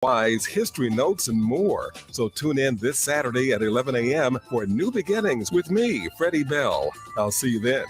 wise history notes, and more. So tune in this Saturday at 11 a.m. for New Beginnings with me, Freddie Bell. I'll see you then.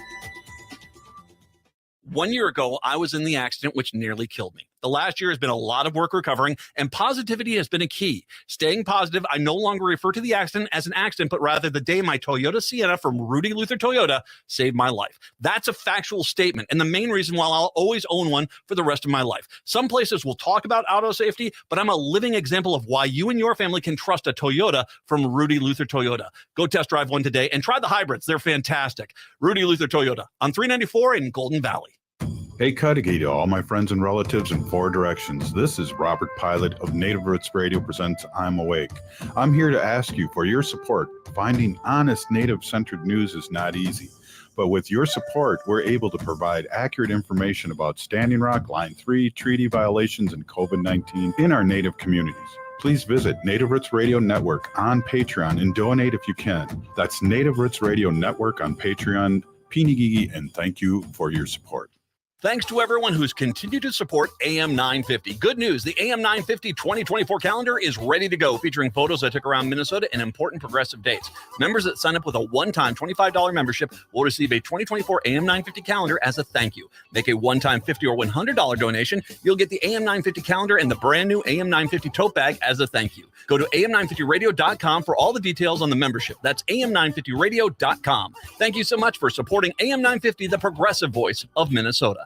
1 year ago, I was in the accident which nearly killed me. The last year has been a lot of work recovering, and positivity has been a key. Staying positive, I no longer refer to the accident as an accident, but rather the day my Toyota Sienna from Rudy Luther Toyota saved my life. That's a factual statement, and the main reason why I'll always own one for the rest of my life. Some places will talk about auto safety, but I'm a living example of why you and your family can trust a Toyota from Rudy Luther Toyota. Go test drive one today and try the hybrids. They're fantastic. Rudy Luther Toyota on 394 in Golden Valley. Hey, Cudahy to all my friends and relatives in four directions. This is Robert Pilot of Native Roots Radio presents I'm Awake. I'm here to ask you for your support. Finding honest Native-centered news is not easy. But with your support, we're able to provide accurate information about Standing Rock, Line 3, treaty violations, and COVID-19 in our Native communities. Please visit Native Roots Radio Network on Patreon and donate if you can. That's Native Roots Radio Network on Patreon. Pinigigi, and thank you for your support. Thanks to everyone who's continued to support AM 950. Good news, the AM 950 2024 calendar is ready to go, featuring photos I took around Minnesota and important progressive dates. Members that sign up with a one-time $25 membership will receive a 2024 AM 950 calendar as a thank you. Make a one-time $50 or $100 donation. You'll get the AM 950 calendar and the brand new AM 950 tote bag as a thank you. Go to am950radio.com for all the details on the membership. That's am950radio.com. Thank you so much for supporting AM 950, the progressive voice of Minnesota.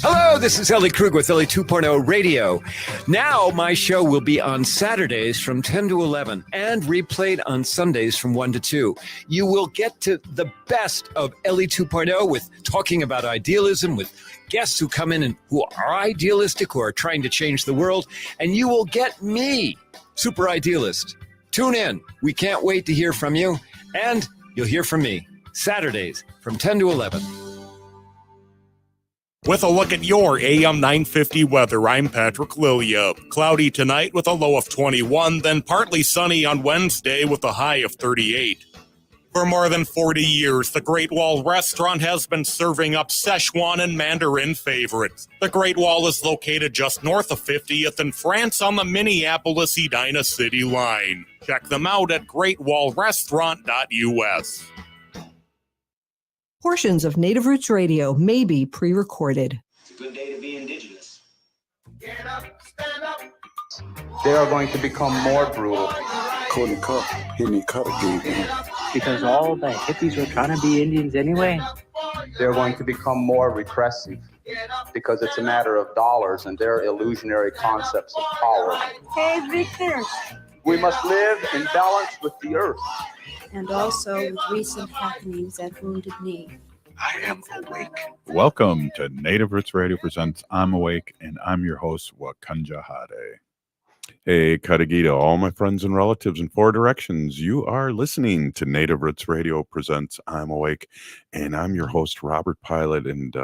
Hello, this is Ellie Krug with Ellie 2.0 Radio. Now my show will be on Saturdays from 10 to 11 and replayed on Sundays from 1 to 2. You will get to the best of Ellie 2.0 with talking about idealism with guests who come in and who are idealistic, who are trying to change the world. And you will get me, super idealist. Tune in. We can't wait to hear from you. And you'll hear from me Saturdays from 10 to 11. With a look at your AM 950 weather, I'm Patrick Lilia. Cloudy tonight with a low of 21, then partly sunny on Wednesday with a high of 38. For more than 40 years, the Great Wall Restaurant has been serving up Szechuan and Mandarin favorites. The Great Wall is located just north of 50th in France on the Minneapolis-Edina City line. Check them out at greatwallrestaurant.us. Portions of Native Roots Radio may be pre-recorded. It's a good day to be indigenous. Get up, stand up. They are going to become more brutal. Because all the hippies were trying to be Indians anyway. They're going to become more repressive because it's a matter of dollars and their illusionary concepts of power. Hey, Victor. We must live in balance with the earth. And also with recent happenings at Wounded Knee. I am awake. Welcome to Native Roots Radio presents I'm Awake, and I'm your host, Wakanja Hade. Hey, Cudahy to all my friends and relatives in four directions. You are listening to Native Roots Radio presents I'm Awake, and I'm your host, Robert Pilot, and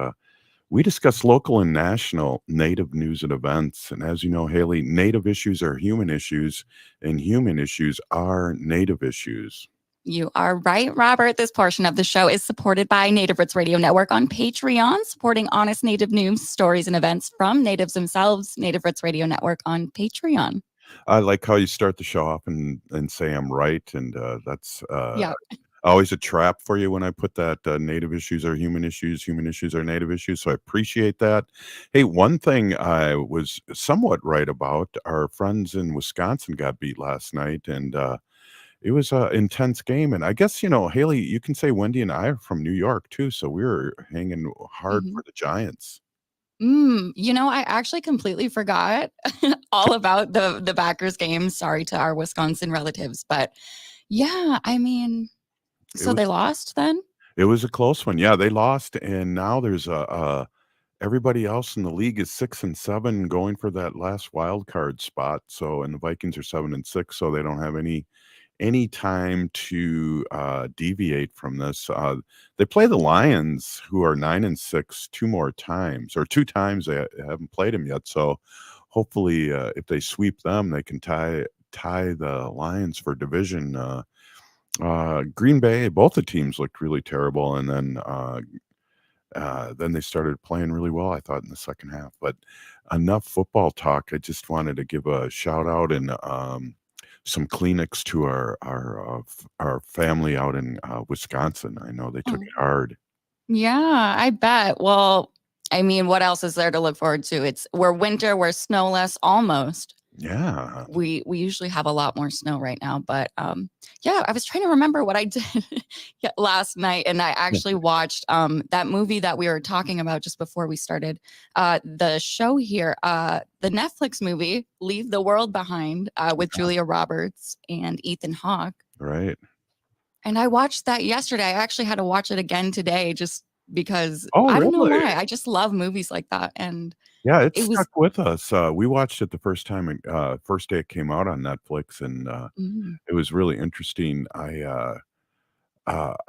we discuss local and national Native news and events. And as you know, Haley, Native issues are human issues, and human issues are Native issues. You are right, Robert. This portion of the show is supported by Native Roots Radio Network on Patreon, supporting honest Native news, stories, and events from Natives themselves. Native Roots Radio Network on Patreon. I like how you start the show off and say I'm right, and that's always a trap for you when I put that Native issues are human issues are Native issues, so I appreciate that. Hey, one thing I was somewhat right about, our friends in Wisconsin got beat last night, and it was an intense game. And I guess, you know, Haley, you can say Wendy and I are from New York too, so we were hanging hard for the Giants. You know, I actually completely forgot all about the Packers game. Sorry to our Wisconsin relatives, but yeah, I mean, they lost then? It was a close one. Yeah, they lost, and now there's everybody else in the league is 6-7 going for that last wild card spot. So, and the Vikings are 7-6, so they don't have any time to deviate from this. They play the Lions, who are 9-6, two times. They haven't played them yet. So hopefully, if they sweep them, they can tie the Lions for division. Green Bay, both the teams looked really terrible, and then they started playing really well, I thought, in the second half. But enough football talk. I just wanted to give a shout out and some Kleenex to our family out in Wisconsin. I know they took it hard. Yeah, I bet. Well, I mean, what else is there to look forward to? We're winter, we're snowless almost. Yeah. We usually have a lot more snow right now, but yeah, I was trying to remember what I did last night, and I actually watched that movie that we were talking about just before we started the show here, the Netflix movie Leave the World Behind with Julia Roberts and Ethan Hawke. Right. And I watched that yesterday. I actually had to watch it again today just because Oh, I don't know really? why. I just love movies like that, and Yeah, it it was stuck with us. We watched it the first time, first day it came out on Netflix, and it was really interesting. I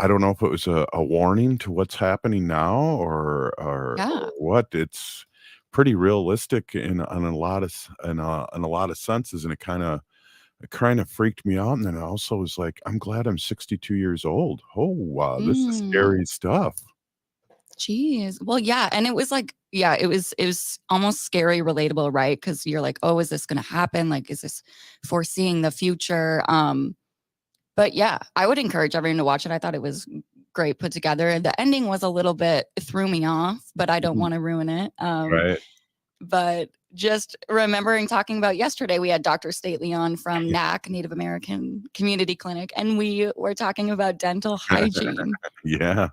don't know if it was a warning to what's happening now or yeah. what. It's pretty realistic in on a lot of in a lot of senses, and it kind of freaked me out. And then I also was like, I'm glad I'm 62 years old. Oh wow, this is scary stuff. Jeez. Well, yeah, and it was like, yeah, it was almost scary, relatable, right? Because you're like, oh, is this going to happen? Like, is this foreseeing the future? But yeah, I would encourage everyone to watch it. I thought it was great put together. The ending was a little bit threw me off, but I don't want to ruin it. Right. But just remembering talking about yesterday, we had Dr. Stately on from NACC, Native American Community Clinic, and we were talking about dental hygiene. Yeah.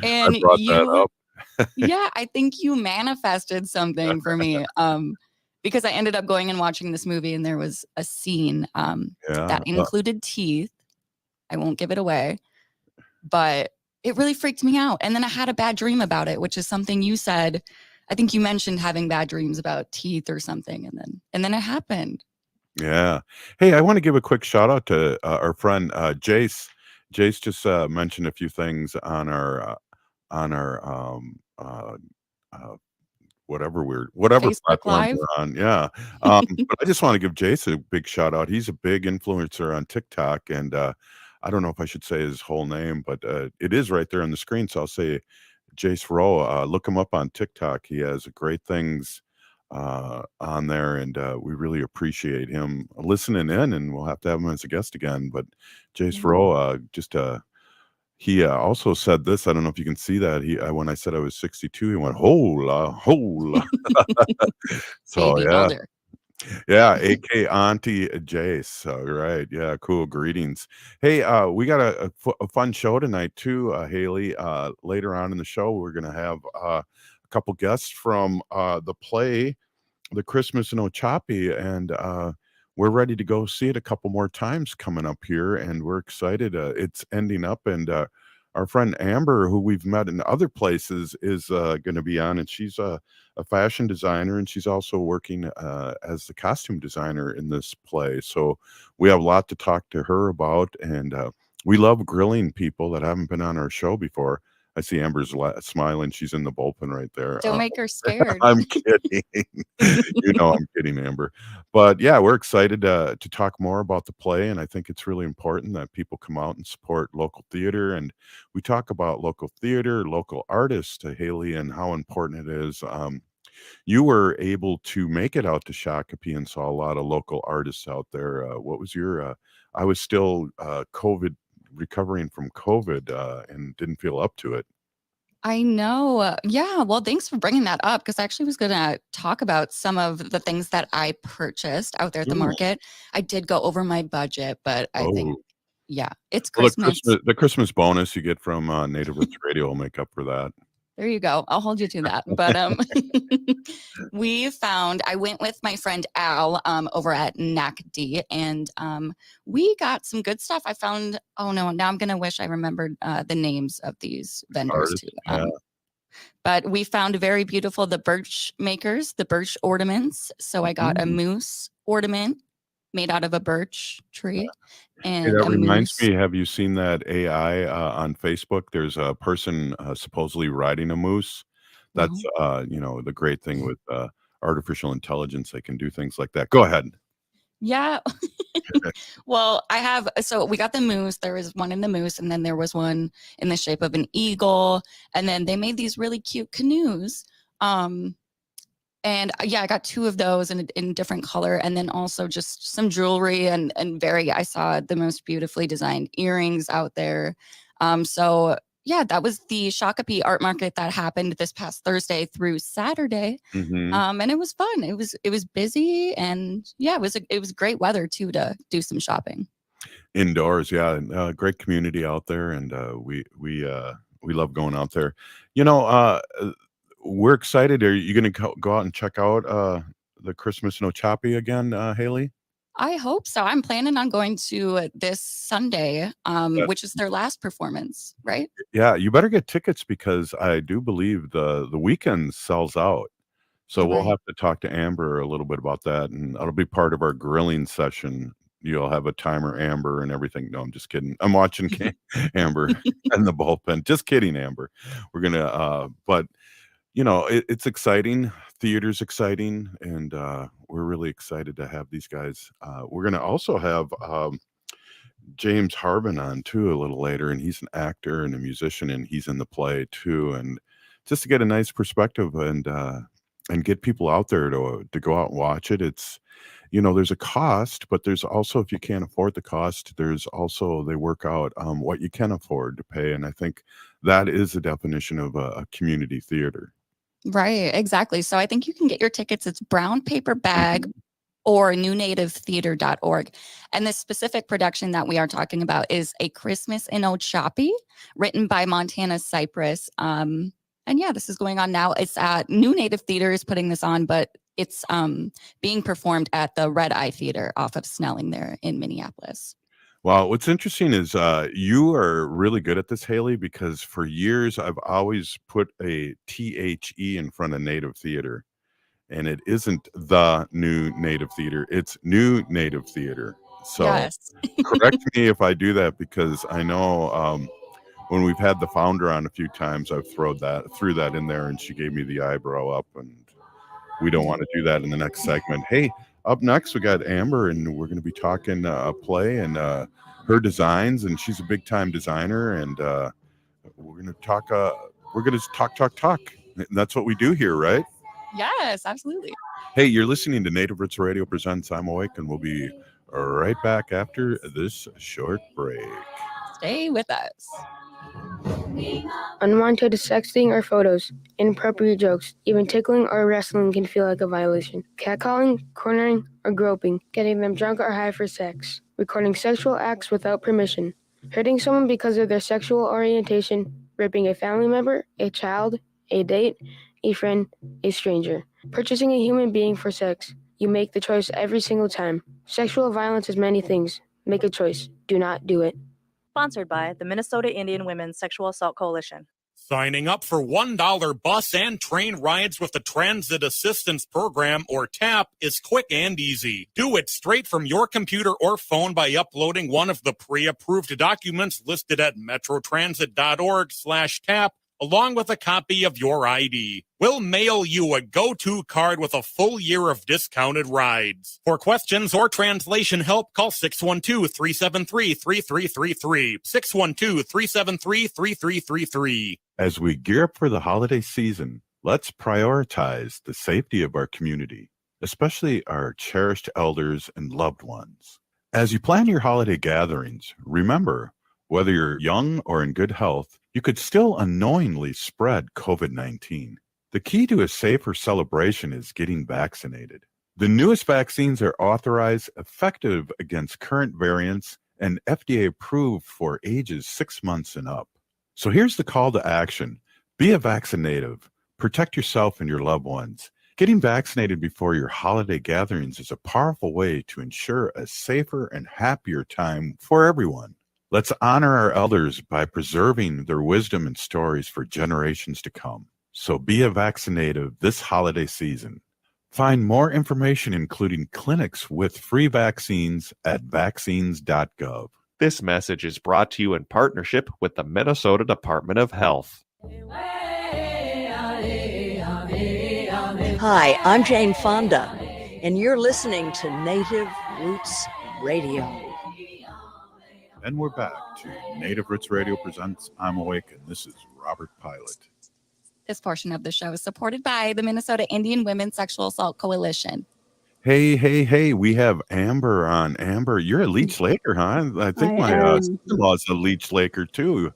And I brought that up. yeah, I think you manifested something for me. Because I ended up going and watching this movie, and there was a scene that included teeth. I won't give it away, but it really freaked me out. And then I had a bad dream about it, which is something you said. I think you mentioned having bad dreams about teeth or something, and then it happened. Yeah. Hey, I want to give a quick shout out to our friend Jace. Jace just mentioned a few things on our whatever Facebook platform Live. we're on. Yeah. But I just want to give Jace a big shout out. He's a big influencer on TikTok, and I don't know if I should say his whole name, but it is right there on the screen. So I'll say Jace Rowe. Look him up on TikTok. He has great things on there, and we really appreciate him listening in, and we'll have to have him as a guest again. But Jace Rowe, he also said this. I don't know if you can see that. He when I said I was 62, he went hola. So Baby yeah. Boulder. Yeah, AK Auntie Jace. Right. Yeah, cool. Greetings. Hey, we got a fun show tonight too, Haley. Later on in the show, we're gonna have a couple guests from the play, The Christmas in Ochopee, and we're ready to go see it a couple more times coming up here, and we're excited. It's ending up, and our friend Amber, who we've met in other places, is going to be on, and she's a fashion designer, and she's also working as the costume designer in this play. So we have a lot to talk to her about, and we love grilling people that haven't been on our show before. I see Amber's smiling. She's in the bullpen right there. Don't make her scared. I'm kidding. I'm kidding, Amber. But yeah, we're excited to talk more about the play, and I think it's really important that people come out and support local theater. And we talk about local theater, local artists to Haley, and how important it is. You were able to make it out to Shakopee and saw a lot of local artists out there. What was your? I was still recovering from COVID and didn't feel up to it. I know. Yeah. Well, thanks for bringing that up, because I actually was going to talk about some of the things that I purchased out there at the market. I did go over my budget, but I think, yeah, it's Christmas. The Christmas bonus you get from Native Roots Radio will make up for that. There you go. I'll hold you to that. But I went with my friend Al over at NACD, and we got some good stuff. I found, oh no, now I'm going to wish I remembered the names of these vendors too. But we found very beautiful, the birch makers, the birch ornaments. So I got a moose ornament made out of a birch tree. And that reminds me, have you seen that AI on Facebook? There's a person supposedly riding a moose. That's, the great thing with artificial intelligence. They can do things like that. Go ahead. Yeah. Well, so we got the moose. There was one in the moose, and then there was one in the shape of an eagle. And then they made these really cute canoes. And yeah, I got 2 of those in different color, and then also just some jewelry and I saw the most beautifully designed earrings out there. So yeah, that was the Shakopee art market that happened this past Thursday through Saturday. Mm-hmm. And it was fun. It was busy, and yeah, it was great weather too to do some shopping. Indoors, yeah, and, great community out there, and we love going out there. We're excited. Are you going to go out and check out the Christmas No Choppy again, Haley? I hope so. I'm planning on going to this Sunday, which is their last performance, right? Yeah, you better get tickets because I do believe the weekend sells out. So we'll Right. have to talk to Amber a little bit about that, and that'll be part of our grilling session. You'll have a timer, Amber, and everything. No, I'm just kidding. I'm watching Amber and the bullpen. Just kidding, Amber. We're gonna, but it's exciting. Theater's exciting, and we're really excited to have these guys. We're gonna also have James Harvin on too a little later, and he's an actor and a musician, and he's in the play too, and just to get a nice perspective and get people out there to go out and watch it. It's there's a cost, but there's also, if you can't afford the cost, there's also, they work out what you can afford to pay, and I think that is the definition of a community theater. Right, exactly. So I think you can get your tickets. It's Brown Paper Bag or newnativetheater.org. And this specific production that we are talking about is A Christmas in Ochapi, written by Montana Cypress. And yeah, this is going on now. It's at New Native Theater is putting this on, but it's being performed at the Red Eye Theater off of Snelling there in Minneapolis. Well, what's interesting is you are really good at this, Haley, because for years I've always put a THE in front of Native Theater, and it isn't the New Native Theater, it's New Native Theater. So yes. Correct me if I do that, because I know when we've had the founder on a few times, I've threw that in there, and she gave me the eyebrow up, and we don't want to do that in the next segment. Hey, up next, we got Amber, and we're going to be talking a play and her designs, and she's a big-time designer, and we're going to talk. We're going to talk. And that's what we do here, right? Yes, absolutely. Hey, you're listening to Native Roots Radio presents I'm Awake, and we'll be right back after this short break. Stay with us. Unwanted sexting or photos, inappropriate jokes, even tickling or wrestling can feel like a violation. Catcalling, cornering, or groping, getting them drunk or high for sex, recording sexual acts without permission, hurting someone because of their sexual orientation, raping a family member, a child, a date, a friend, a stranger, purchasing a human being for sex. You make the choice every single time. Sexual violence is many things. Make a choice. Do not do it. Sponsored by the Minnesota Indian Women's Sexual Assault Coalition. Signing up for $1 bus and train rides with the Transit Assistance Program, or TAP, is quick and easy. Do it straight from your computer or phone by uploading one of the pre-approved documents listed at metrotransit.org/TAP, along with a copy of your ID. We'll mail you a go-to card with a full year of discounted rides. For questions or translation help, call 612-373-3333. 612-373-3333. As we gear up for the holiday season, let's prioritize the safety of our community, especially our cherished elders and loved ones. As you plan your holiday gatherings, remember, whether you're young or in good health, you could still unknowingly spread COVID-19. The key to a safer celebration is getting vaccinated. The newest vaccines are authorized, effective against current variants, and FDA approved for ages 6 months and up. So here's the call to action. Be a vaccinative. Protect yourself and your loved ones. Getting vaccinated before your holiday gatherings is a powerful way to ensure a safer and happier time for everyone. Let's honor our elders by preserving their wisdom and stories for generations to come. So be a vaccinative this holiday season. Find more information, including clinics with free vaccines, at vaccines.gov. This message is brought to you in partnership with the Minnesota Department of Health. Hi, I'm Jane Fonda, and you're listening to Native Roots Radio. And we're back to Native Roots Radio presents I'm Awake, and this is Robert Pilot. This portion of the show is supported by the Minnesota Indian Women's Sexual Assault Coalition. Hey, we have Amber on. Amber, you're a Leech Laker, huh? I think my sister-in-law's a Leech Laker too.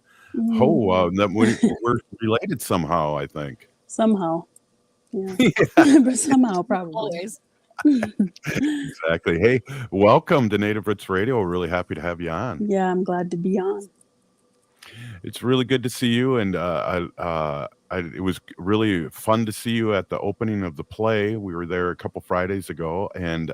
Oh, we're related somehow, I think. Somehow. Yeah. But somehow, probably. Always. Exactly. Hey, welcome to Native Roots Radio. We're really happy to have you on. Yeah, I'm glad to be on. It's really good to see you, and it was really fun to see you at the opening of the play. We were there a couple Fridays ago, and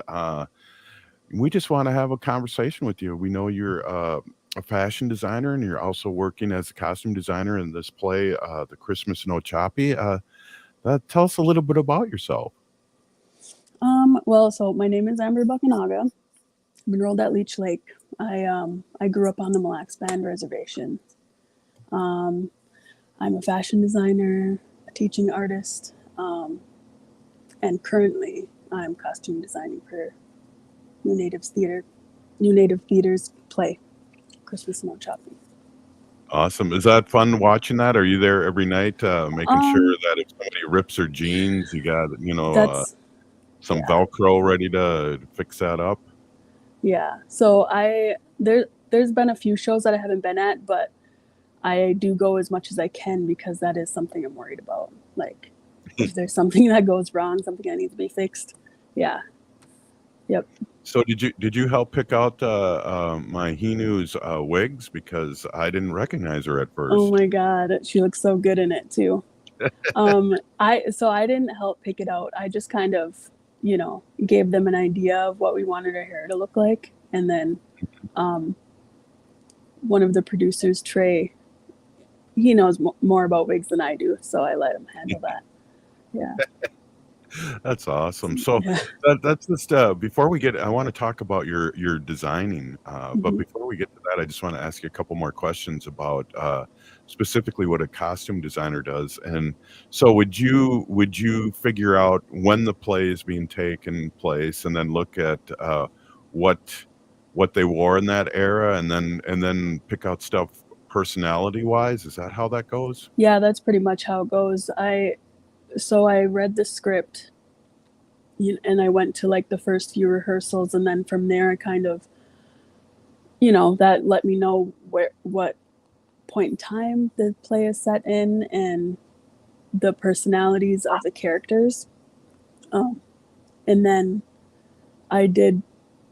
we just want to have a conversation with you. We know you're a fashion designer, and you're also working as a costume designer in this play, The Christmas No Choppy. Tell us a little bit about yourself. Well, so my name is Amber Buckanaga. I'm enrolled at Leech Lake. I grew up on the Mille Lacs Band Reservation. I'm a fashion designer, a teaching artist, and currently I'm costume designing for New Native Theater's play, Christmas No Choppy. Awesome. Is that fun watching that? Are you there every night, making sure that if somebody rips their jeans, you got some Velcro ready to fix that up? Yeah. So there's been a few shows that I haven't been at, but I do go as much as I can because that is something I'm worried about. Like if there's something that goes wrong, something that needs to be fixed. Yeah. Yep. So did you help pick out my Hinu's wigs, because I didn't recognize her at first? Oh my God, she looks so good in it too. I didn't help pick it out. I just kind of, gave them an idea of what we wanted her hair to look like, and then one of the producers, Trey, he knows more about wigs than I do, so I let him handle that. Yeah. That's awesome. So that's just before we get, I want to talk about your designing, but before we get to that, I just want to ask you a couple more questions about specifically what a costume designer does. And so would you figure out when the play is being taken place, and then look at what they wore in that era, and then pick out stuff personality wise? Is that how that goes? Yeah, that's pretty much how it goes. So I read the script, and I went to like the first few rehearsals, and then from there I kind of, that let me know what point in time the play is set in and the personalities of the characters. And then I did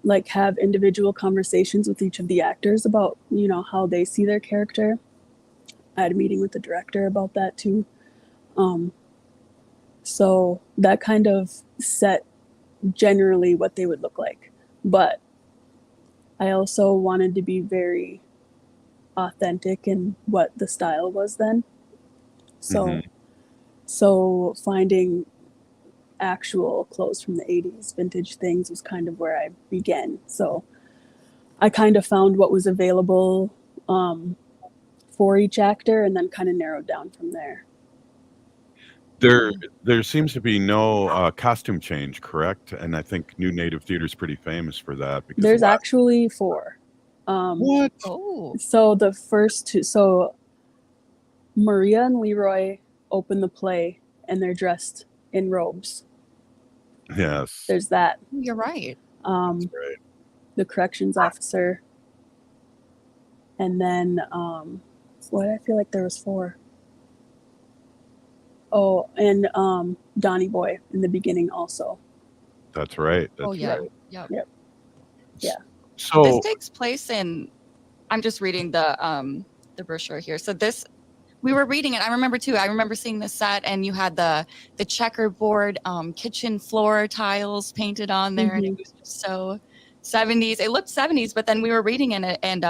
like have individual conversations with each of the actors about, how they see their character. I had a meeting with the director about that too. So that kind of set generally what they would look like. But I also wanted to be very authentic in what the style was then. So finding actual clothes from the 80s, vintage things, was kind of where I began. So I kind of found what was available for each actor, and then kind of narrowed down from there. There seems to be no costume change, correct? And I think New Native Theater is pretty famous for that. Because there's actually 4. What? Oh. So the first 2, so Maria and Leroy open the play, and they're dressed in robes. Yes. There's that. You're right. That's right. The corrections officer. And then, I feel like there was 4. Oh, and Donnie Boy in the beginning also. That's right. Yep. Yeah. So this takes place in, I'm just reading the brochure here. So we were reading it. I remember seeing the set, and you had the checkerboard kitchen floor tiles painted on there, and it was just so 70s. It looked 70s, but then we were reading in it, and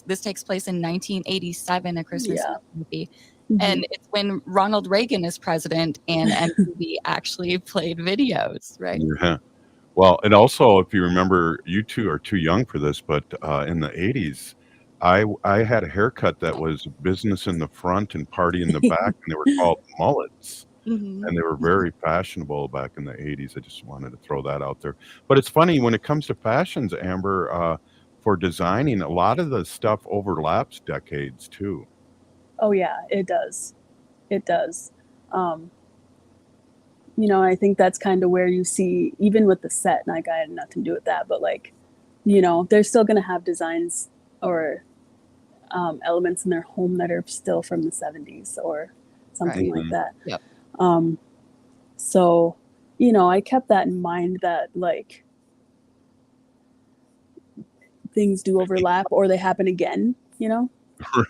this takes place in 1987, A Christmas movie. And it's when Ronald Reagan is president, and MTV actually played videos, right? Yeah. Well, and also, if you remember, you two are too young for this, but in the 80s, I had a haircut that was business in the front and party in the back, and they were called mullets. And they were very fashionable back in the 80s. I just wanted to throw that out there. But it's funny, when it comes to fashions, Amber, for designing, a lot of the stuff overlaps decades too. Oh yeah, it does. You know, I think that's kind of where you see, even with the set, like I had nothing to do with that, but like, you know, they're still going to have designs or elements in their home that are still from the 70s or something like that. Yep. So, you know, I kept that in mind that like things do overlap or they happen again, you know?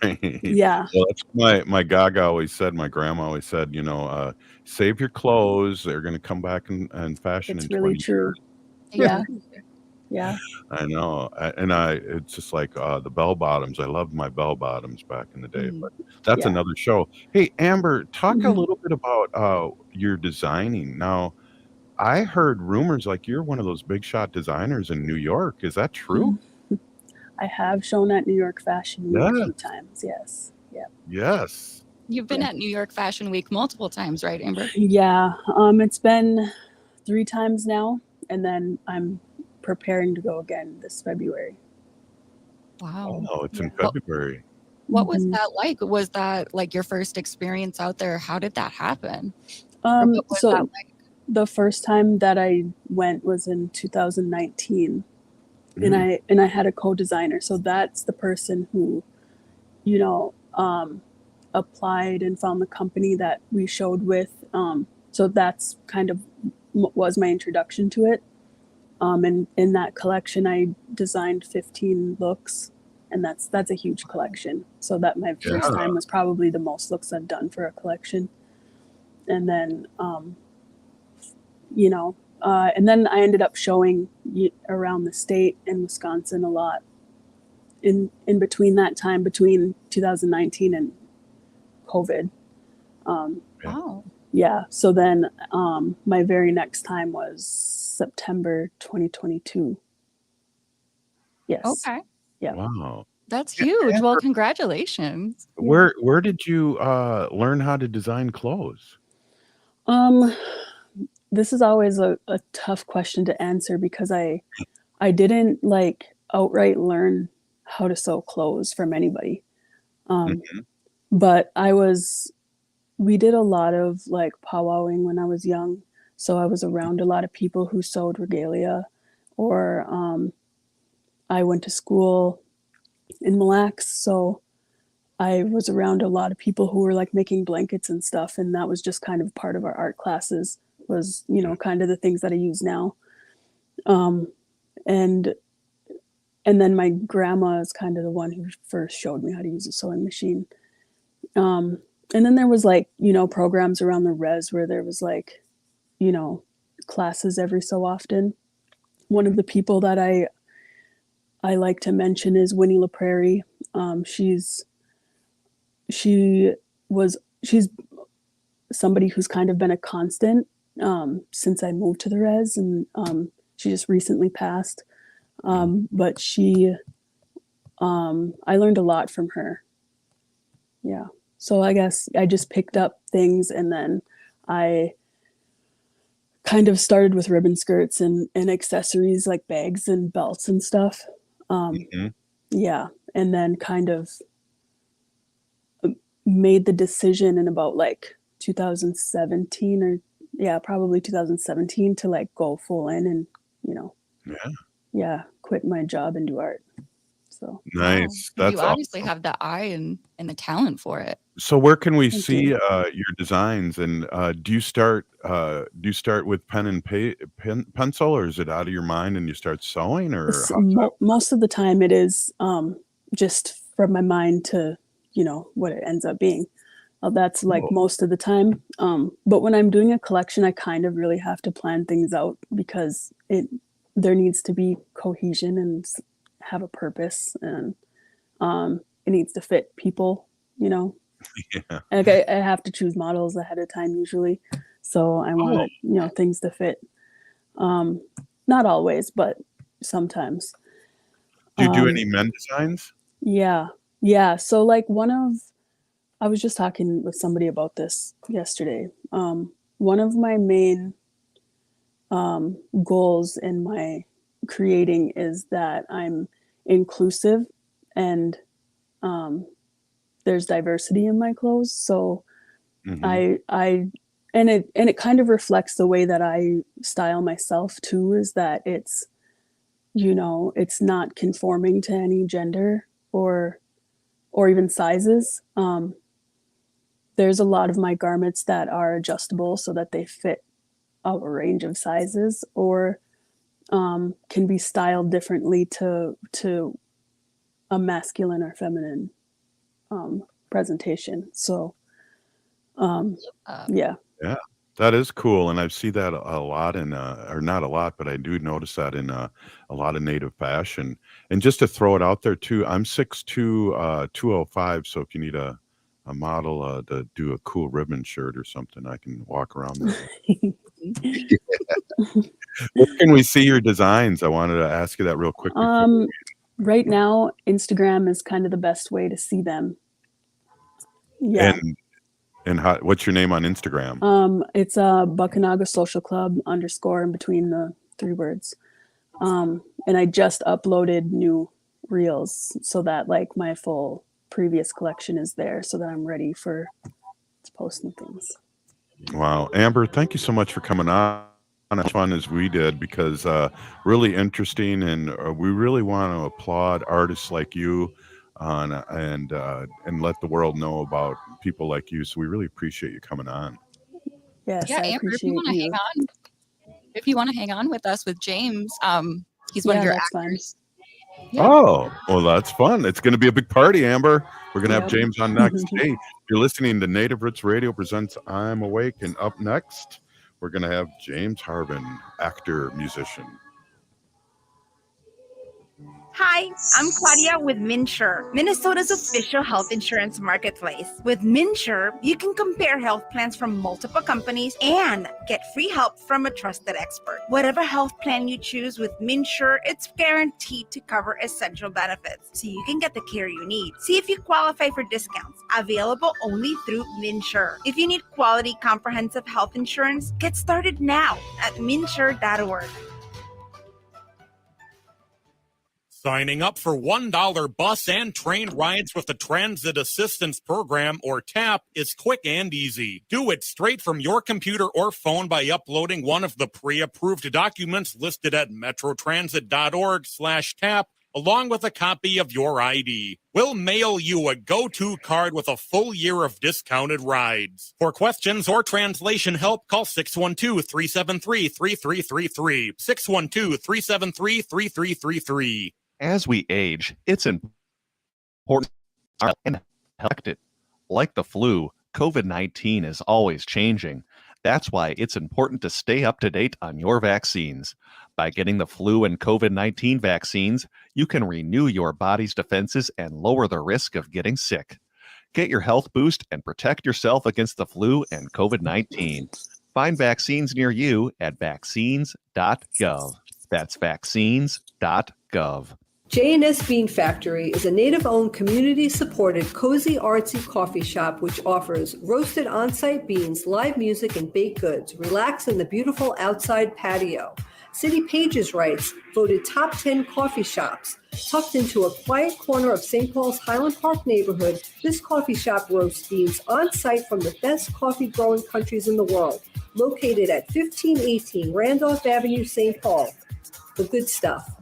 Right. Yeah. Well, that's my Gaga always said, my grandma always said, you know, save your clothes. They're going to come back in fashion It's in really 20 true. years. Yeah. Yeah. I know. It's just like the bell bottoms. I loved my bell bottoms back in the day, but that's Yeah. another show. Hey, Amber, talk a Mhm. little bit about your designing. Now, I heard rumors like you're one of those big shot designers in New York. Is that true? I have shown at New York Fashion Week a Yeah. few times. Yes. Yeah. Yes. You've been at New York Fashion Week multiple times, right, Amber? Yeah. It's been 3 times now, and then I'm preparing to go again this February. Wow. Oh, it's in February. What was Mhm. that like? Was that like your first experience out there? How did that happen? Or what was that So like? the first time that I went was in 2019, and Mm. I had a co-designer. So that's the person who, you know, applied and found the company that we showed with. So that's kind of was my introduction to it. And in that collection, I designed 15 looks, and that's a huge collection. So that my first Yeah. time was probably the most looks I've done for a collection. And then, you know, and then I ended up showing around the state in Wisconsin a lot. In between that time, between 2019 and COVID. Wow. Yeah. So then my very next time was September 2022. Yes. Okay. Yeah. Wow. That's huge. Well, congratulations. Where did you learn how to design clothes? This is always a tough question to answer because I didn't like outright learn how to sew clothes from anybody. But we did a lot of like powwowing when I was young. So I was around a lot of people who sewed regalia, or I went to school in Mille Lacs, so I was around a lot of people who were like making blankets and stuff, and that was just kind of part of our art classes, was, you know, kind of the things that I use now. And then my grandma is kind of the one who first showed me how to use a sewing machine. And then there was like, you know, programs around the res where there was like, you know, classes every so often. One of the people that I like to mention is Winnie LaPrairie. She's somebody who's kind of been a constant since I moved to the res, and she just recently passed. But I learned a lot from her. Yeah. So I guess I just picked up things, and then I kind of started with ribbon skirts and accessories like bags and belts and stuff. Yeah. And then kind of made the decision in about like 2017, or probably 2017, to like go full in and, you know, quit my job and do art. So Nice. Wow. You That's obviously awesome. have the eye and the talent for it. So where can we Thank see you. your designs? And do you start with pen and pencil, or is it out of your mind and you start sewing, or how's that? Most of the time it is just from my mind to, you know, what it ends up being. That's like Cool. most of the time. But when I'm doing a collection, I kind of really have to plan things out because there needs to be cohesion and have a purpose, and it needs to fit people, you know. Yeah. Like I have to choose models ahead of time usually, so I want Oh. it, you know, things to fit. Not always, but sometimes. Do you do any men designs? Yeah. So like I was just talking with somebody about this yesterday. One of my main goals in my creating is that I'm inclusive, and there's diversity in my clothes. So I and it kind of reflects the way that I style myself too, is that it's, it's not conforming to any gender or even sizes. There's a lot of my garments that are adjustable so that they fit a range of sizes, or can be styled differently to a masculine or feminine presentation. So yeah. Yeah, that is cool, and I see that a lot in, or not a lot, but I do notice that in a lot of native fashion. And just to throw it out there too, I'm 6'2", 205. So if you need a model to do a cool ribbon shirt or something, I can walk around there. Where can we see your designs? I wanted to ask you that real quick. Right now, Instagram is kind of the best way to see them. Yeah. And what's your name on Instagram? It's Buckanaga Social Club _ in between the 3 words. And I just uploaded new reels so that like my full previous collection is there, so that I'm ready for posting things. Wow. Amber, thank you so much for coming on as fun as we did, because really interesting, and we really want to applaud artists like you and let the world know about people like you. So we really appreciate you coming on. Yes, yeah, I Amber, appreciate if you want to hang on with us with James, he's one of your actors. Yeah. Oh, well, that's fun. It's going to be a big party, Amber. We're going to have James on next. Hey, you're listening to Native Roots Radio presents I'm Awake, and up next, we're going to have James Harvin, actor, musician. Hi, I'm Claudia with MinSure, Minnesota's official health insurance marketplace. With MinSure, you can compare health plans from multiple companies and get free help from a trusted expert. Whatever health plan you choose with MinSure, it's guaranteed to cover essential benefits, so you can get the care you need. See if you qualify for discounts, available only through MinSure. If you need quality comprehensive health insurance, get started now at minsure.org. Signing up for $1 bus and train rides with the Transit Assistance Program, or TAP, is quick and easy. Do it straight from your computer or phone by uploading one of the pre-approved documents listed at metrotransit.org/TAP, along with a copy of your ID. We'll mail you a go-to card with a full year of discounted rides. For questions or translation help, call 612-373-3333. 612-373-3333. As we age, it's important and affected. Like the flu, COVID-19 is always changing. That's why it's important to stay up to date on your vaccines. By getting the flu and COVID-19 vaccines, you can renew your body's defenses and lower the risk of getting sick. Get your health boost and protect yourself against the flu and COVID-19. Find vaccines near you at vaccines.gov. That's vaccines.gov. J&S Bean Factory is a native-owned, community-supported, cozy, artsy coffee shop which offers roasted on-site beans, live music, and baked goods. Relax in the beautiful outside patio. City Pages writes, voted top 10 coffee shops. Tucked into a quiet corner of St. Paul's Highland Park neighborhood, this coffee shop roasts beans on-site from the best coffee-growing countries in the world. Located at 1518 Randolph Avenue, St. Paul. The good stuff.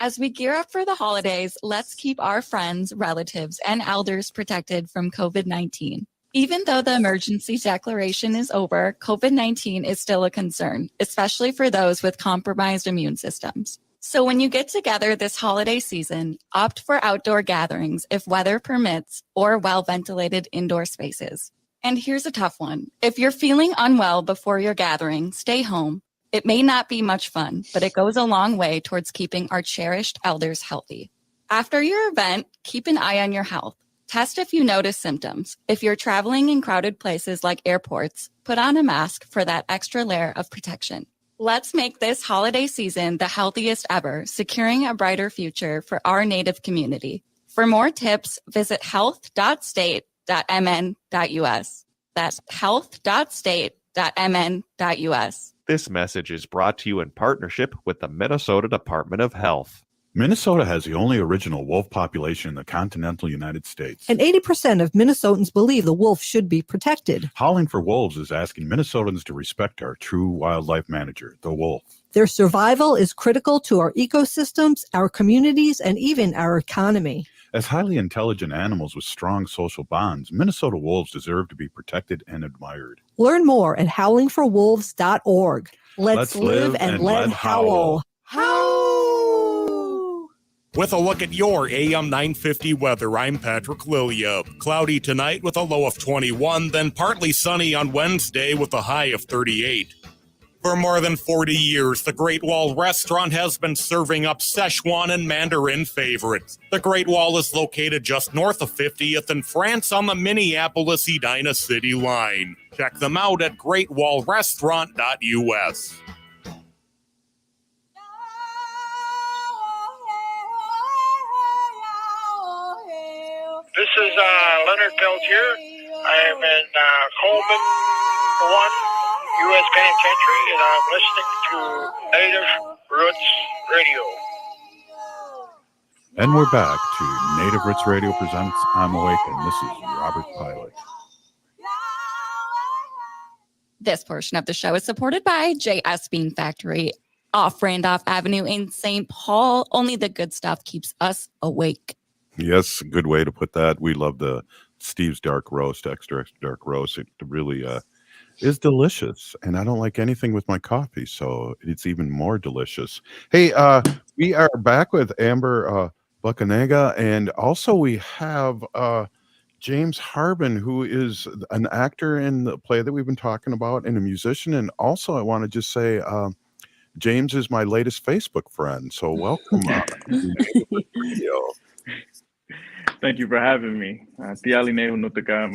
As we gear up for the holidays, let's keep our friends, relatives, and elders protected from COVID-19. Even though the emergency declaration is over, COVID-19 is still a concern, especially for those with compromised immune systems. So when you get together this holiday season, opt for outdoor gatherings if weather permits or well-ventilated indoor spaces. And here's a tough one. If you're feeling unwell before your gathering, stay home. It may not be much fun, but it goes a long way towards keeping our cherished elders healthy. After your event, keep an eye on your health. Test if you notice symptoms. If you're traveling in crowded places like airports, put on a mask for that extra layer of protection. Let's make this holiday season the healthiest ever, securing a brighter future for our Native community. For more tips, visit health.state.mn.us. That's health.state.mn.us. This message is brought to you in partnership with the Minnesota Department of Health. Minnesota has the only original wolf population in the continental United States. And 80% of Minnesotans believe the wolf should be protected. Howling for Wolves is asking Minnesotans to respect our true wildlife manager, the wolf. Their survival is critical to our ecosystems, our communities, and even our economy. As highly intelligent animals with strong social bonds, Minnesota wolves deserve to be protected and admired. Learn more at howlingforwolves.org. Let's live and let howl. With a look at your AM 950 weather, I'm Patrick Lilia. Cloudy tonight with a low of 21, then partly sunny on Wednesday with a high of 38. For more than 40 years, the Great Wall Restaurant has been serving up Szechuan and Mandarin favorites. The Great Wall is located just north of 50th in France on the Minneapolis-Edina City line. Check them out at greatwallrestaurant.us. This is Leonard Peltier. I am in Coleman 1, U.S. Penitentiary, and I'm listening to Native Roots Radio. And we're back to Native Roots Radio presents I'm Awake, and this is Robert Pilot. This portion of the show is supported by J.S. Bean Factory off Randolph Avenue in St. Paul. Only the good stuff keeps us awake. Yes, good way to put that. We love the Steve's Dark Roast, extra dark roast. It really is delicious, and I don't like anything with my coffee, so it's even more delicious. Hey, we are back with Amber Buckanaga, and also we have James Harvin, who is an actor in the play that we've been talking about, and a musician. And also, I want to just say, James is my latest Facebook friend, so welcome. Thank you for having me. My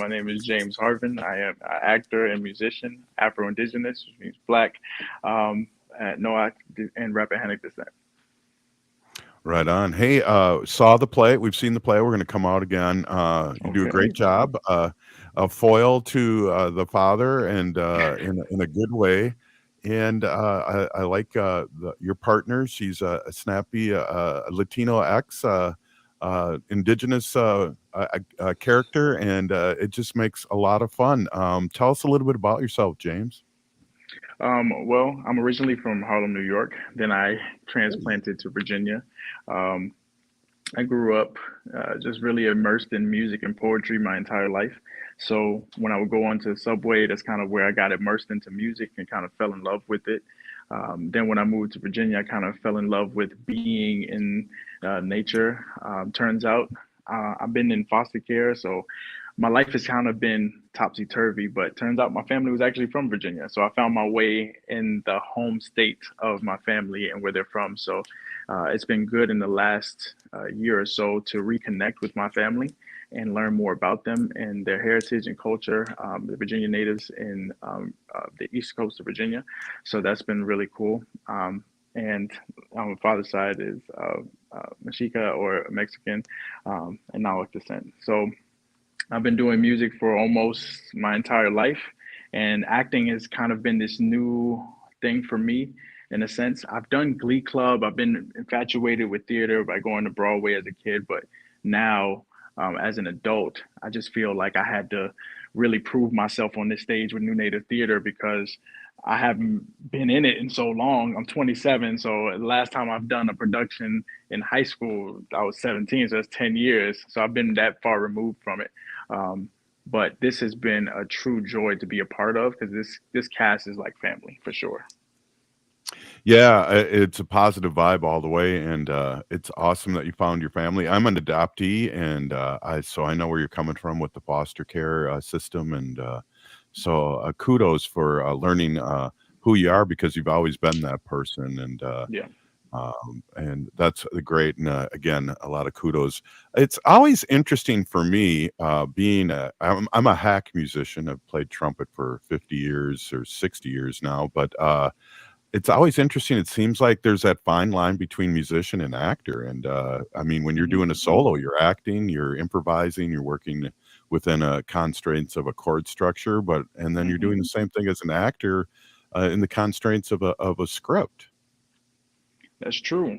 name is James Harvin. I am an actor and musician, Afro-Indigenous, which means Black, NOACC, and Rappahannock descent. Right on. Hey, saw the play. We've seen the play. We're going to come out again. You do a great job. A foil to the father, and in a good way. And I like your partner. She's a snappy Latino ex. Indigenous character, and it just makes a lot of fun. Tell us a little bit about yourself, James. Well, I'm originally from Harlem, New York. Then I transplanted to Virginia. I grew up just really immersed in music and poetry my entire life. So when I would go onto the subway, that's kind of where I got immersed into music and kind of fell in love with it. Then when I moved to Virginia, I kind of fell in love with being in nature. Turns out I've been in foster care, so my life has kind of been topsy-turvy, but turns out my family was actually from Virginia. So I found my way in the home state of my family and where they're from. So it's been good in the last year or so to reconnect with my family and learn more about them and their heritage and culture, the Virginia natives in the East Coast of Virginia. So that's been really cool. And on my father's side is Mexica or Mexican and NACC descent. So I've been doing music for almost my entire life, and acting has kind of been this new thing for me. In a sense, I've done Glee Club. I've been infatuated with theater by going to Broadway as a kid, but now as an adult, I just feel like I had to really prove myself on this stage with New Native Theater because I haven't been in it in so long. I'm 27, so the last time I've done a production in high school, I was 17, so that's 10 years. So I've been that far removed from it. But this has been a true joy to be a part of because this cast is like family for sure. Yeah, it's a positive vibe all the way, and it's awesome that you found your family. I'm an adoptee, and so I know where you're coming from with the foster care system, and so kudos for learning who you are because you've always been that person, and and that's great. And again, a lot of kudos. It's always interesting for me being I'm a hack musician. I've played trumpet for 50 years or 60 years now, but it's always interesting. It seems like there's that fine line between musician and actor. And I mean, when you're doing a solo, you're acting, you're improvising, you're working within a constraints of a chord structure, and then you're doing the same thing as an actor in the constraints of a script. That's true.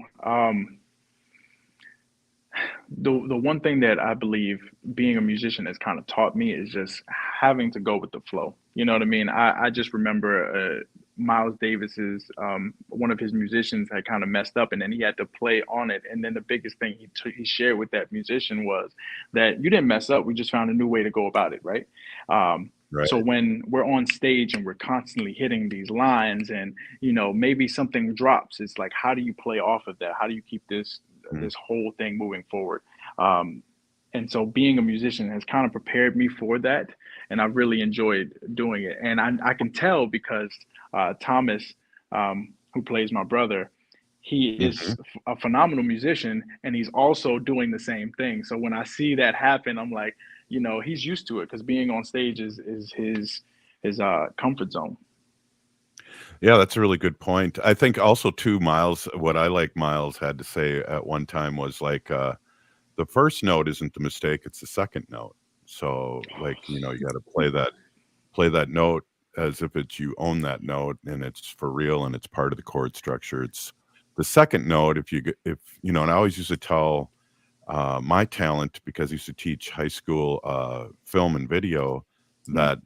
the one thing that I believe being a musician has kind of taught me is just having to go with the flow. You know what I mean? I just remember Miles Davis's one of his musicians had kind of messed up, and then he had to play on it. And then the biggest thing he shared with that musician was that you didn't mess up. We just found a new way to go about it, right? Right. So when we're on stage and we're constantly hitting these lines, and maybe something drops, it's like, how do you play off of that? How do you keep this whole thing moving forward? And so being a musician has kind of prepared me for that, and I've really enjoyed doing it. And I can tell because Thomas, who plays my brother, he is a phenomenal musician, and he's also doing the same thing. So when I see that happen, I'm like, he's used to it, because being on stage is his comfort zone. Yeah, that's a really good point. I think also too, Miles, what I like Miles had to say at one time was like, the first note isn't the mistake, it's the second note. So like, you got to play that note as if it's you own that note and it's for real and it's part of the chord structure. It's the second note. If and I always used to tell my talent, because I used to teach high school film and video, that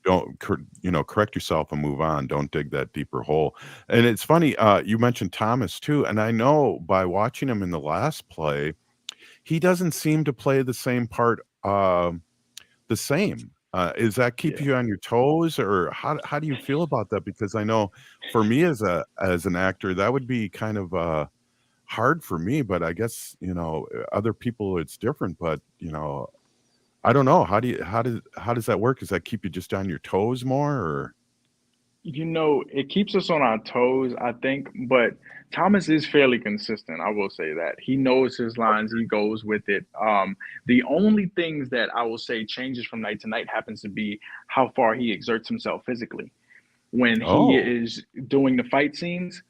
don't correct yourself and move on. Don't dig that deeper hole. And it's funny, you mentioned Thomas too, and I know by watching him in the last play, he doesn't seem to play the same part the same. Is that keep you on your toes, or how do you feel about that? Because I know for me as an actor, that would be kind of hard for me, but I guess other people it's different. But I don't know. How does that work? Does that keep you just on your toes more, or? It keeps us on our toes, I think, but Thomas is fairly consistent. I will say that he knows his lines, he goes with it. The only things that I will say changes from night to night happens to be how far he exerts himself physically. When he is doing the fight scenes,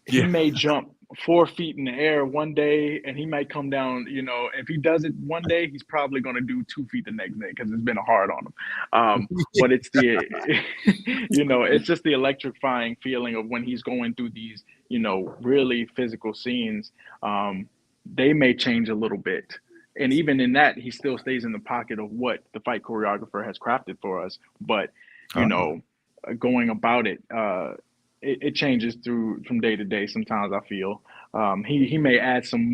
he may jump 4 feet in the air one day, and he might come down, if he does it one day, he's probably going to do 2 feet the next day, because it's been hard on him. But it's it's just the electrifying feeling of when he's going through these, really physical scenes. They may change a little bit. And even in that, he still stays in the pocket of what the fight choreographer has crafted for us. But, going about it, it changes from day to day. Sometimes I feel he may add some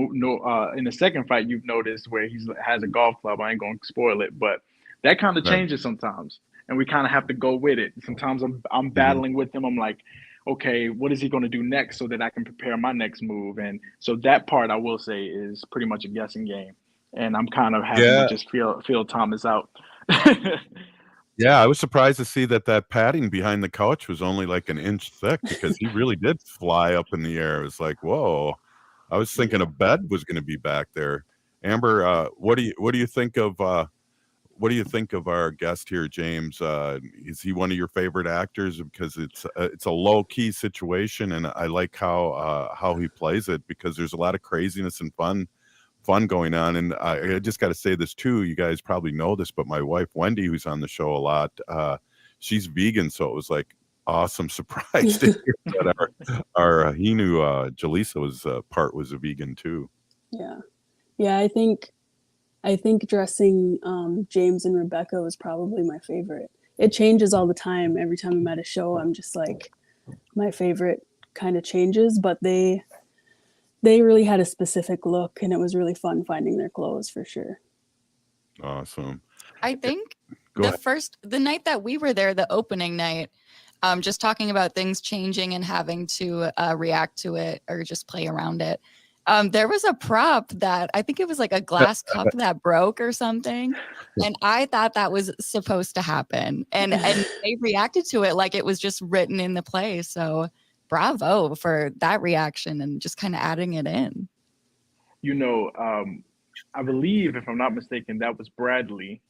in the second fight. You've noticed where he has a golf club. I ain't gonna spoil it, but that kind of changes sometimes, and we kind of have to go with it. Sometimes I'm battling with him. I'm like, okay, what is he going to do next, so that I can prepare my next move? And so that part, I will say, is pretty much a guessing game, and I'm kind of having to just feel Thomas out. Yeah, I was surprised to see that padding behind the couch was only like an inch thick, because he really did fly up in the air. It was like, whoa! I was thinking a bed was going to be back there. Amber, what do you think of our guest here, James? Is he one of your favorite actors? Because it's a low key situation, and I like how he plays it, because there's a lot of craziness and fun going on. And I just got to say this too, you guys probably know this, but my wife Wendy, who's on the show a lot, she's vegan, so it was like awesome surprise to hear that our he knew Jaleesa was was a vegan too. Yeah, I think dressing James and Rebecca was probably my favorite. It changes all the time. Every time I'm at a show, I'm just like, my favorite kind of changes, but they really had a specific look, and it was really fun finding their clothes for sure. Awesome. I think the night that we were there, the opening night, just talking about things changing and having to react to it or just play around it. There was a prop that I think it was like a glass cup that broke or something. And I thought that was supposed to happen. And they reacted to it like it was just written in the play. So bravo for that reaction and just kind of adding it in. I believe, if I'm not mistaken, that was Bradley.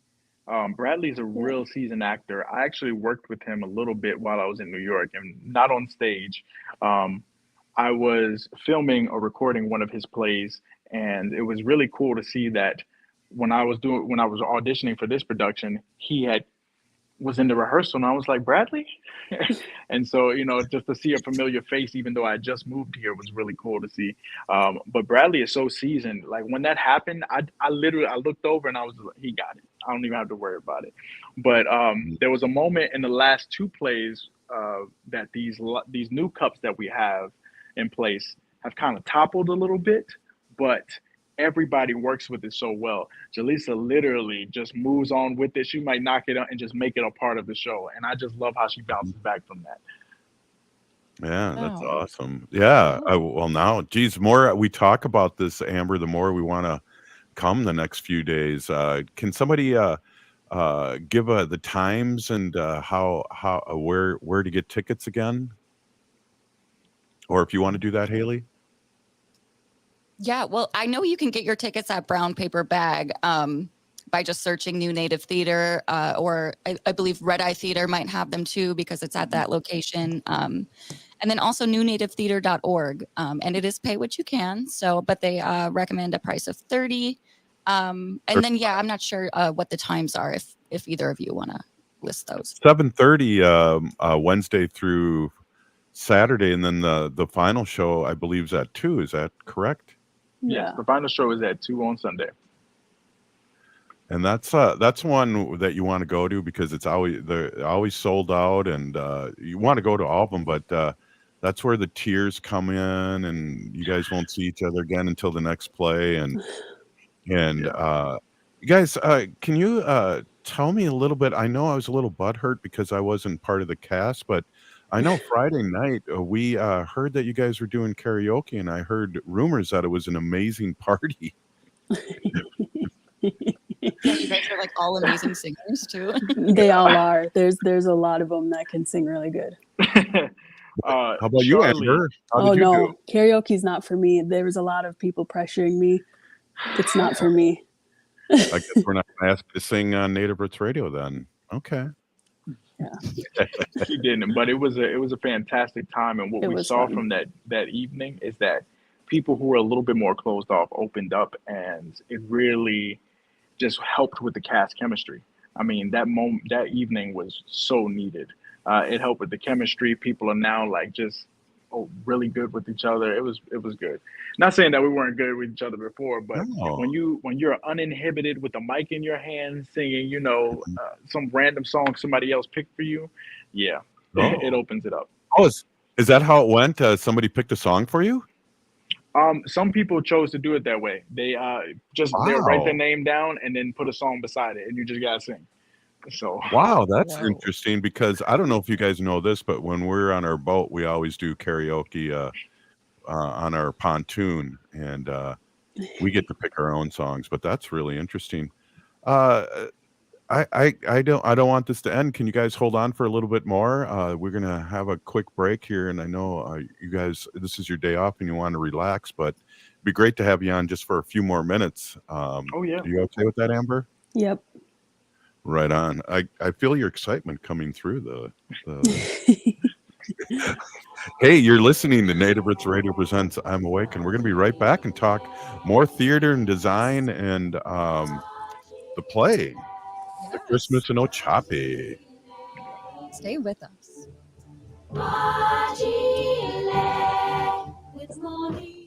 Bradley's a real seasoned actor. I actually worked with him a little bit while I was in New York, and not on stage. I was filming or recording one of his plays, and it was really cool to see that when I was auditioning for this production, he had was in the rehearsal, and I was like, Bradley? And so, just to see a familiar face, even though I just moved here, was really cool to see. But Bradley is so seasoned. Like when that happened, I literally, I looked over and I was like, he got it. I don't even have to worry about it. But there was a moment in the last two plays that these new cups that we have in place have kind of toppled a little bit, but everybody works with it so well. Jaleesa literally just moves on with it. She might knock it out and just make it a part of the show. And I just love how she bounces back from that. Yeah, that's awesome. Yeah. Well, now, geez, more we talk about this, Amber, the more we want to come the next few days. Can somebody give the times and where to get tickets again? Or if you want to do that, Haley? Yeah, well, I know you can get your tickets at Brown Paper Bag by just searching New Native Theater, or I believe Red Eye Theater might have them too because it's at that location. And then also newnativetheater.org. And it is pay what you can. But they recommend a price of $30. And then, yeah, I'm not sure what the times are if either of you want to list those. 7:30 Wednesday through Saturday, and then the final show, I believe, is at 2. Is that correct? Yeah. Yes, the final show is at 2 on Sunday. And that's one that you want to go to because they're always sold out, and you want to go to all of them, but that's where the tears come in, and you guys won't see each other again until the next play. And you guys, can you tell me a little bit? I know I was a little butthurt because I wasn't part of the cast, but I know Friday night we heard that you guys were doing karaoke, and I heard rumors that it was an amazing party. Yeah, you guys are like all amazing singers too. They all are. There's a lot of them that can sing really good. How about you, Amber? How did you do? Karaoke's not for me. There was a lot of people pressuring me. It's not for me. I guess we're not going to ask you to sing on Native Roots Radio then. Okay. Yeah. She didn't, but it was a fantastic time. And what we saw from that evening is that people who were a little bit more closed off opened up, and it really just helped with the cast chemistry. I mean, that evening was so needed. It helped with the chemistry. People are now like just really good with each other. It was good. Not saying that we weren't good with each other before, but when you're uninhibited with the mic in your hand, singing, some random song somebody else picked for you, it opens it up. Oh, is that how it went? Somebody picked a song for you? Some people chose to do it that way. They they'll write their name down and then put a song beside it, and you just gotta sing. So wow, that's interesting, because I don't know if you guys know this, but when we're on our boat, we always do karaoke on our pontoon, and we get to pick our own songs. But that's really interesting. I don't want this to end. Can you guys hold on for a little bit more? We're gonna have a quick break here, and I know you guys, this is your day off and you want to relax, but it'd be great to have you on just for a few more minutes. Are you okay with that, Amber? Yep. Right on. I feel your excitement coming through the Hey, you're listening to Native Roots Radio presents I'm Awake, and we're going to be right back and talk more theater and design and the play, The Christmas in Ochapi. Stay with us.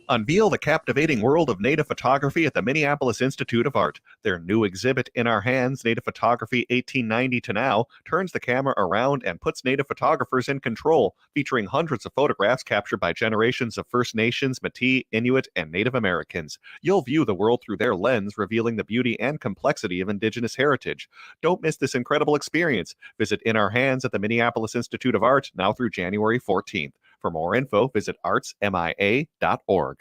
Unveil the captivating world of native photography at the Minneapolis Institute of Art. Their new exhibit, In Our Hands, Native Photography 1890 to Now, turns the camera around and puts native photographers in control, featuring hundreds of photographs captured by generations of First Nations, Métis, Inuit, and Native Americans. You'll view the world through their lens, revealing the beauty and complexity of Indigenous heritage. Don't miss this incredible experience. Visit In Our Hands at the Minneapolis Institute of Art now through January 14th. For more info, visit artsmia.org.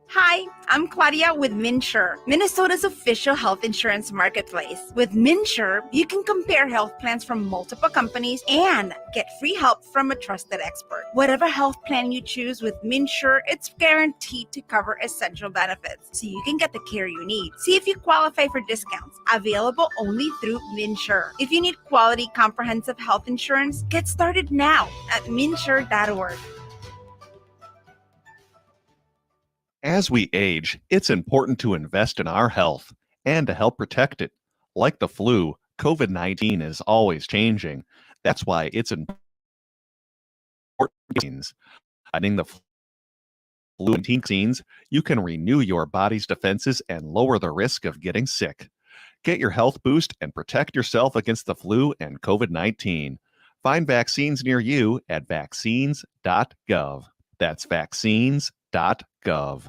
Hi, I'm Claudia with MinSure, Minnesota's official health insurance marketplace. With MinSure, you can compare health plans from multiple companies and get free help from a trusted expert. Whatever health plan you choose with MinSure, it's guaranteed to cover essential benefits, so you can get the care you need. See if you qualify for discounts, available only through MinSure. If you need quality, comprehensive health insurance, get started now at minsure.org. As we age, it's important to invest in our health and to help protect it. Like the flu, COVID-19 is always changing. That's why it's important fighting the flu and vaccines. You can renew your body's defenses and lower the risk of getting sick. Get your health boost and protect yourself against the flu and COVID-19. Find vaccines near you at vaccines.gov. That's vaccines.gov.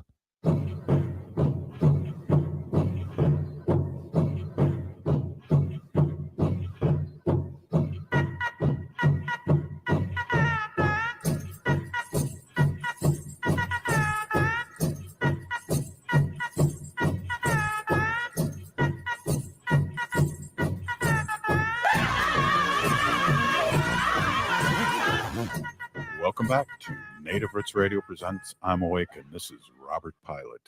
Welcome back to Native Roots Radio presents I'm Awake, and this is Robert Pilot.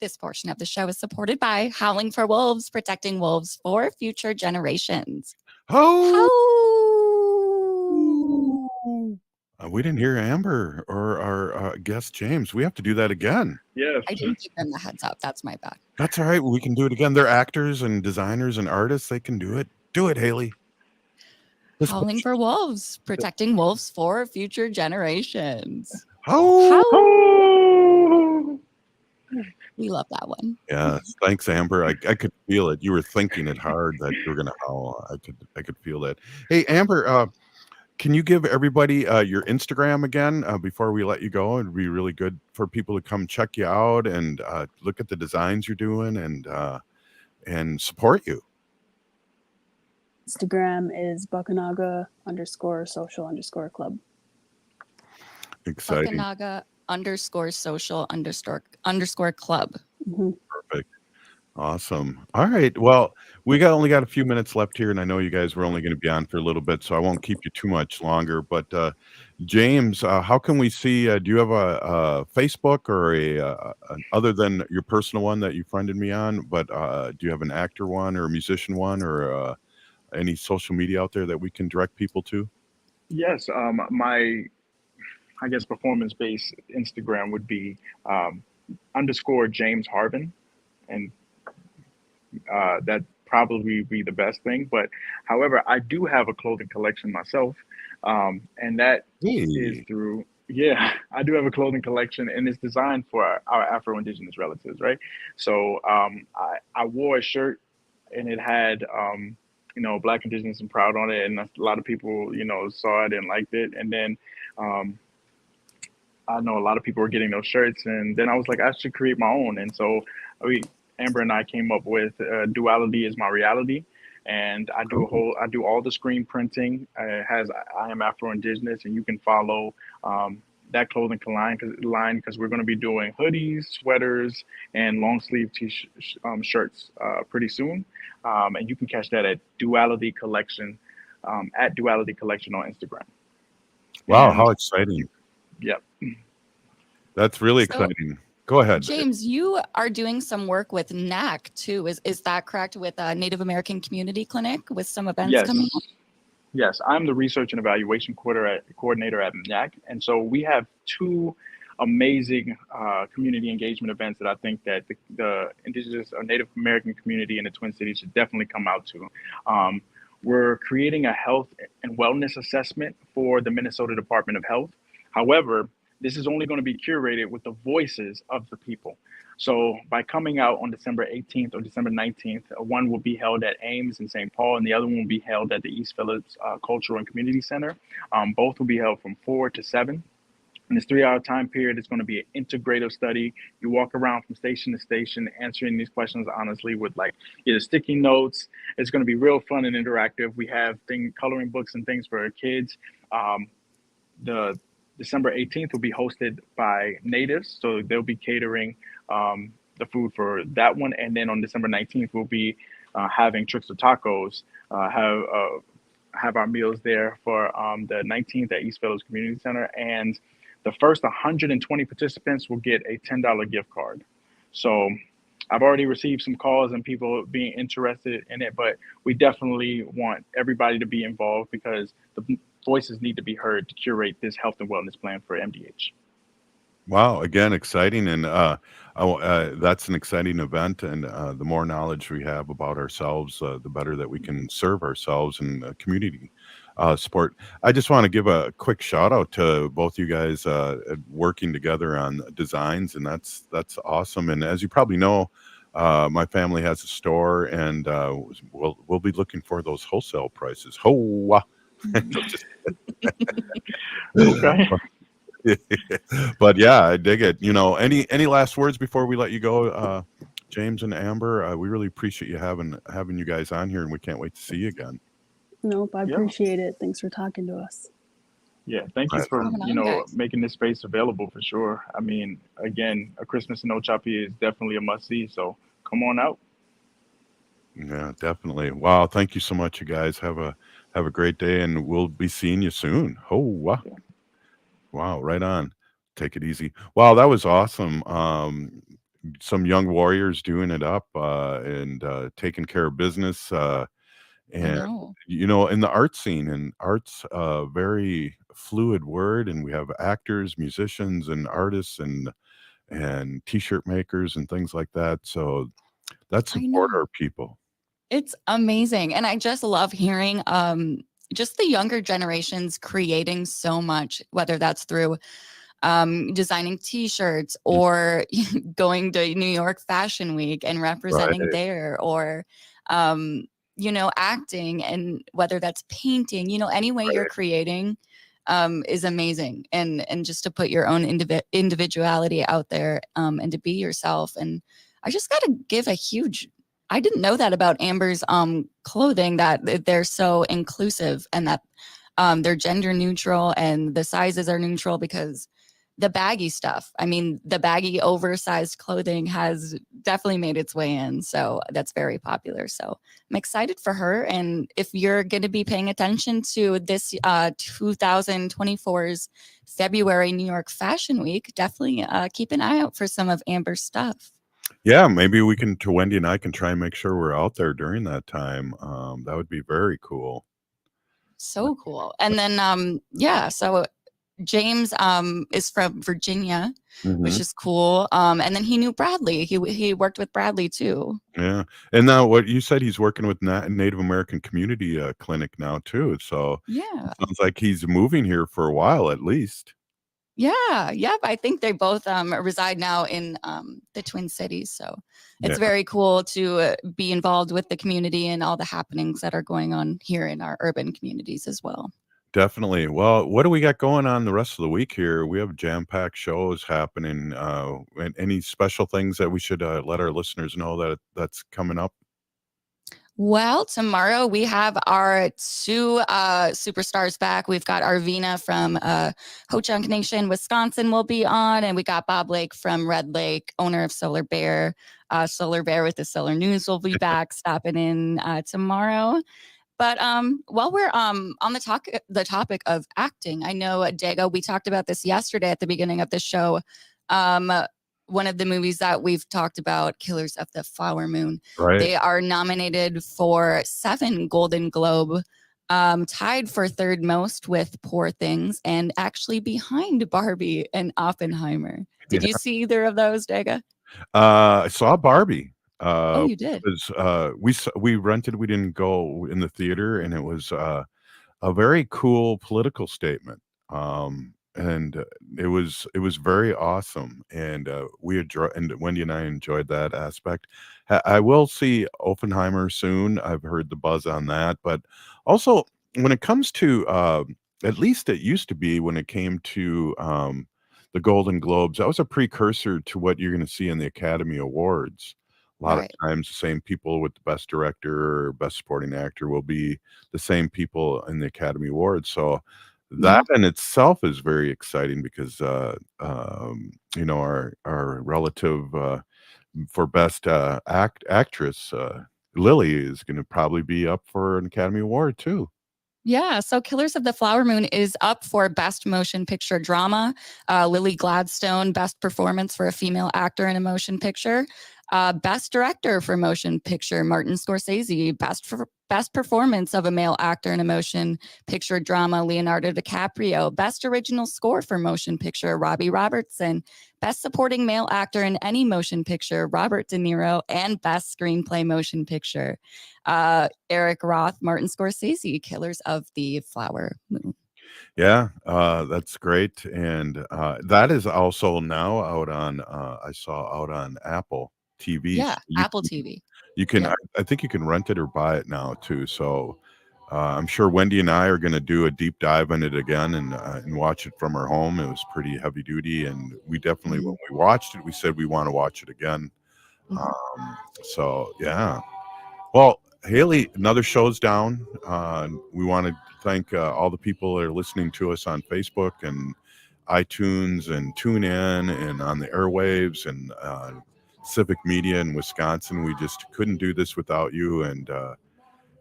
This portion of the show is supported by Howling for Wolves, protecting wolves for future generations. Ho! We didn't hear Amber or our guest James. We have to do that again. Yes. I didn't give them the heads up. That's my bad. That's all right. We can do it again. They're actors and designers and artists. They can do it. Do it, Haley. Howling for Wolves, protecting wolves for future generations. Ho! We love that one. Yes, thanks, Amber. I could feel it. You were thinking it hard that you were going to howl. I could feel that. Hey, Amber, can you give everybody your Instagram again before we let you go? It'd be really good for people to come check you out and look at the designs you're doing and support you. Instagram is Buckanaga_social_club. Exciting. Buckanaga_social_club. Mm-hmm. Perfect. Awesome. All right. Well, we only got a few minutes left here, and I know you guys were only going to be on for a little bit, so I won't keep you too much longer. But James, how can we see? Do you have a Facebook or other than your personal one that you friended me on? But do you have an actor one or a musician one or any social media out there that we can direct people to? Yes. My, I guess, performance-based Instagram would be _ James Harvin, and that probably be the best thing. But however, I do have a clothing collection myself, and that is through. Yeah, I do have a clothing collection, and it's designed for our Afro-Indigenous relatives, right? So I wore a shirt, and it had Black, Indigenous, and Proud on it, and a lot of people saw it and liked it, and then I know a lot of people were getting those shirts, and then I was like, I should create my own, and so Amber and I came up with Duality is My Reality, and I do all the screen printing. It has I am Afro-Indigenous, and you can follow that clothing line because we're going to be doing hoodies, sweaters, and long sleeve shirts pretty soon, and you can catch that at Duality Collection at Duality Collection on Instagram. Wow, how exciting! Yep, that's really exciting. Go ahead, James. You are doing some work with NACC too. Is that correct? With a Native American Community Clinic with some events coming up? Yes, I'm the research and evaluation coordinator at NACC, and so we have two amazing community engagement events that I think that the Indigenous or Native American community in the Twin Cities should definitely come out to. We're creating a health and wellness assessment for the Minnesota Department of Health. However, this is only going to be curated with the voices of the people. So by coming out on December 18th or December 19th, one will be held at Ames in St. Paul, and the other one will be held at the East Phillips Cultural and Community Center. Both will be held from 4 to 7. In this 3-hour time period, it's going to be an integrative study. You walk around from station to station, answering these questions honestly with either sticky notes. It's going to be real fun and interactive. We have coloring books and things for our kids. The December 18th will be hosted by natives, so they'll be catering the food for that one. And then on December 19th, we'll be having Tricks or Tacos, have our meals there for the 19th at East Phillips Community Center. And the first 120 participants will get a $10 gift card. So I've already received some calls and people being interested in it, but we definitely want everybody to be involved because the voices need to be heard to curate this health and wellness plan for MDH. Wow, again, exciting, and that's an exciting event. And the more knowledge we have about ourselves, the better that we can serve ourselves and community support. I just want to give a quick shout out to both you guys working together on designs, and that's awesome. And as you probably know, my family has a store, and we'll be looking for those wholesale prices. Ho! Okay. But yeah, I dig it. Any last words before we let you go, James and Amber? We really appreciate you having you guys on here, and we can't wait to see you again. Nope, I Yeah. appreciate it. Thanks for talking to us. Yeah, thank you Right for, on. making this space available for sure. I mean, again, A Christmas in Ochapi is definitely a must see. So come on out. Yeah, definitely. Wow, thank you so much, you guys. Have a great day, and we'll be seeing you soon. Oh, wow. Wow, right on. Take it easy. Wow, that was awesome. Some young warriors doing it up and taking care of business. And know. in the art scene, and art's a very fluid word, and we have actors, musicians, and artists, and t-shirt makers and things like that. So let's I support know. our people. It's amazing. And I just love hearing just the younger generations creating so much, whether that's through designing t-shirts or going to New York Fashion Week and representing Right. there, or acting, and whether that's painting, any way you're Right. creating is amazing. And just to put your own individuality out there, and to be yourself. And I just got to give a huge, I didn't know that about Amber's clothing, that they're so inclusive, and that they're gender neutral and the sizes are neutral, because the baggy stuff, I mean, the baggy oversized clothing has definitely made its way in. So that's very popular. So I'm excited for her. And if you're going to be paying attention to this 2024's February New York Fashion Week, definitely keep an eye out for some of Amber's stuff. Yeah, maybe Wendy and I can try and make sure we're out there during that time. That would be very cool. So cool. And then, so James is from Virginia, which Mhm. is cool. And then he knew Bradley. He worked with Bradley too. Yeah, and now what you said, he's working with Native American Community Clinic now too. So Yeah. it sounds like he's moving here for a while at least. Yeah. Yep. I think they both reside now in the Twin Cities. So it's Yeah. very cool to be involved with the community and all the happenings that are going on here in our urban communities as well. Definitely. Well, what do we got going on the rest of the week here? We have jam-packed shows happening. And any special things that we should let our listeners know that's coming up? Well, tomorrow we have our two superstars back. We've got Arvina from Ho-Chunk Nation, Wisconsin will be on, and we got Bob Lake from Red Lake, owner of Solar Bear. Solar Bear with the Solar News will be back, stopping in tomorrow. But while we're on the topic of acting, I know, Dago, we talked about this yesterday at the beginning of the show. One of the movies that we've talked about, Killers of the Flower Moon, Right. they are nominated for 7 Golden Globe, tied for third most with Poor Things, and actually behind Barbie and Oppenheimer. Did you Yeah. see either of those, Daga? I saw Barbie. Oh, you did? We rented. We didn't go in the theater, and it was a very cool political statement. And it was very awesome, and and Wendy and I enjoyed that aspect. I will see Oppenheimer soon. I've heard the buzz on that, but also when it comes to at least it used to be when it came to the Golden Globes, that was a precursor to what you're going to see in the Academy Awards. A lot Right. of times, the same people with the best director or best supporting actor will be the same people in the Academy Awards. So that in itself is very exciting because our relative for best actress Lily is going to probably be up for an Academy Award too. Yeah, so Killers of the Flower Moon is up for Best Motion Picture Drama. Lily Gladstone, Best Performance for a Female Actor in a Motion Picture. Best Director for Motion Picture, Martin Scorsese. Best Best Performance of a Male Actor in a Motion Picture Drama, Leonardo DiCaprio. Best Original Score for Motion Picture, Robbie Robertson. Best Supporting Male Actor in Any Motion Picture, Robert De Niro. And Best Screenplay Motion Picture, Eric Roth, Martin Scorsese, Killers of the Flower Moon. Yeah, that's great. And that is also now out on, I saw out on Apple TV. Yeah, So you Apple TV. You can, Yep. I think you can rent it or buy it now too. So I'm sure Wendy and I are going to do a deep dive in it again and watch it from our home. It was pretty heavy duty, and we definitely, when we watched it, we said we want to watch it again. So yeah. Well, Haley, another show's down. We want to thank all the people that are listening to us on Facebook and iTunes and TuneIn and on the airwaves and Civic Media in Wisconsin. We just couldn't do this without you. And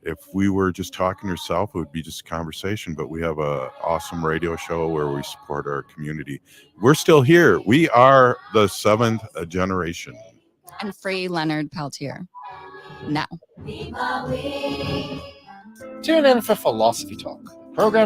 if we were just talking yourself, it would be just a conversation. But we have a awesome radio show where we support our community. We're still here. We are the seventh generation. And free Leonard Peltier. Now. Tune in for Philosophy Talk, program